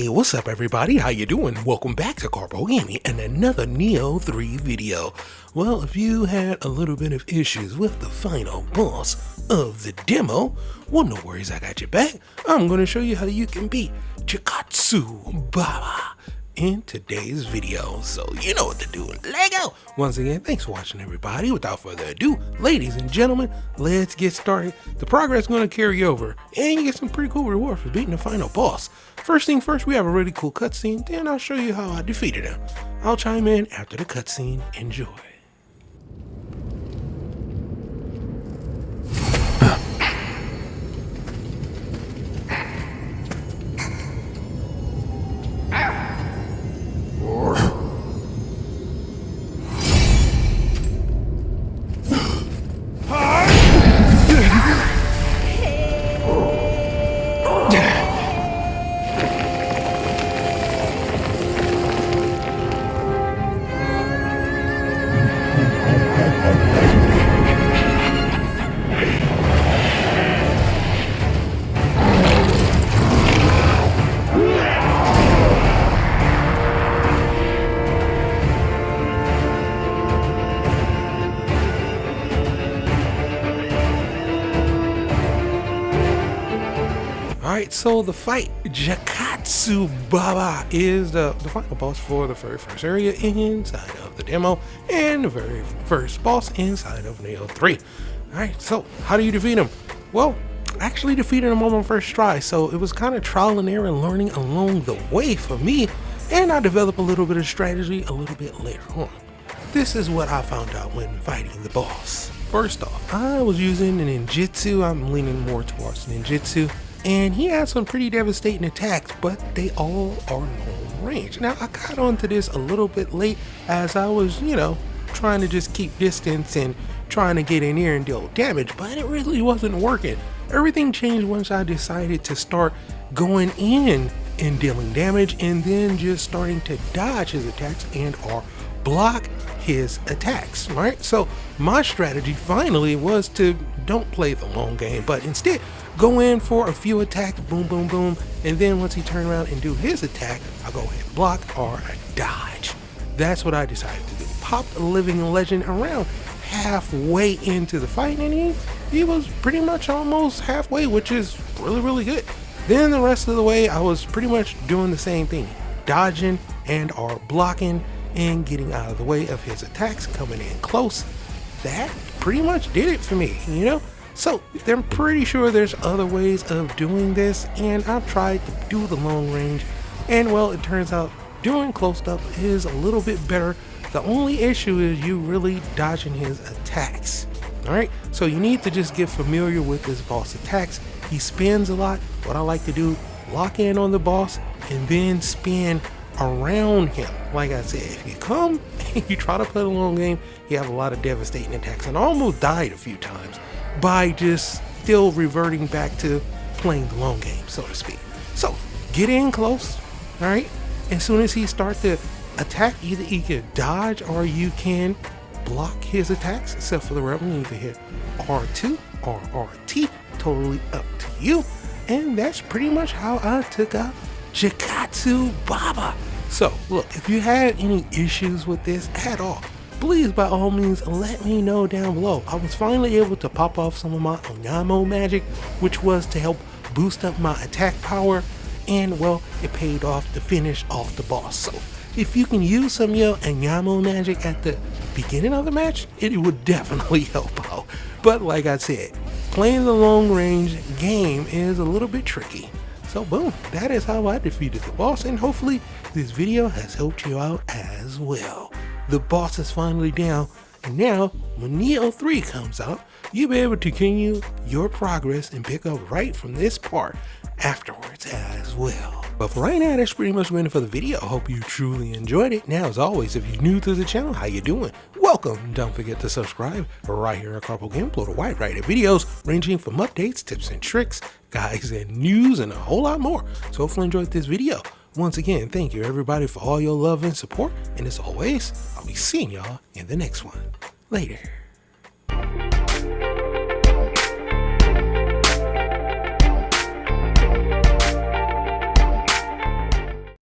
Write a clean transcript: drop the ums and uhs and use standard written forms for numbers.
Hey, what's up everybody? How you doing? Welcome back to Karpo Gaming and another Nioh 3 video. Well, if you had a little bit of issues with the final boss of the demo, well, no worries, I got your back. I'm going to show you how you can beat Jakotsu BaBa in today's video. So you know what to do. Lego! Once again, thanks for watching everybody. Without further ado, ladies and gentlemen, let's get started. The progress is going to carry over and you get some pretty cool rewards for beating the final boss. First thing first, we have a really cool cutscene, then I'll show you how I defeated him. I'll chime in after the cutscene. Enjoy. Alright, so the fight, Jakotsu BaBa, is the final boss for the very first area inside of the demo and the very first boss inside of Nioh 3. Alright, so how do you defeat him? Well, I actually defeated him on my first try, so it was kind of trial and error and learning along the way for me, and I developed a little bit of strategy a little bit later on. This is what I found out when fighting the boss. First off, I was using a ninjutsu. I'm leaning more towards ninjutsu. And he had some pretty devastating attacks, but they all are long range. Now, I got onto this a little bit late as I was, trying to just keep distance and trying to get in here and deal damage, but it really wasn't working. Everything changed once I decided to start going in and dealing damage and then just starting to dodge his attacks and or block his attacks, right? So my strategy finally was to don't play the long game, but instead go in for a few attacks, boom, boom, boom, and then once he turn around and do his attack, I'll go ahead and block or I dodge. That's what I decided to do. Popped a living legend around halfway into the fight, and he was pretty much almost halfway, which is really, really good. Then the rest of the way, I was pretty much doing the same thing, dodging and or blocking and getting out of the way of his attacks, coming in close. That pretty much did it for me, So I'm pretty sure there's other ways of doing this, and I've tried to do the long range, and well, it turns out doing close up is a little bit better. The only issue is you really dodging his attacks. Alright, so you need to just get familiar with this boss attacks. He spins a lot. What I like to do, lock in on the boss and then spin around him. Like I said, if you come and you try to play the long game, you have a lot of devastating attacks, and I almost died a few times by just still reverting back to playing the long game, so to speak. So get in close, all right? As soon as he starts to attack, either you can dodge or you can block his attacks, except for the rebel. You can hit R2 or RT, totally up to you. And that's pretty much how I took out Jakotsu BaBa. So look, if you had any issues with this at all, please by all means let me know down below. I was finally able to pop off some of my Onamo magic, which was to help boost up my attack power, and well, it paid off to finish off the boss. So if you can use some of your Onamo magic at the beginning of the match, it would definitely help out. But like I said, playing the long range game is a little bit tricky. So boom, that is how I defeated the boss, and hopefully this video has helped you out as well. The boss is finally down, and now when Nioh 3 comes out, you'll be able to continue your progress and pick up right from this part afterwards as well. But for right now, that's pretty much going for the video. I hope you truly enjoyed it. Now, as always, if you're new to the channel, how you doing? Welcome. Don't forget to subscribe right here at Karpo Gaming. Upload a wide variety of videos ranging from updates, tips and tricks, guides and news, and a whole lot more. So hopefully you enjoyed this video. Once again, thank you everybody for all your love and support. And as always, I'll be seeing y'all in the next one. Later.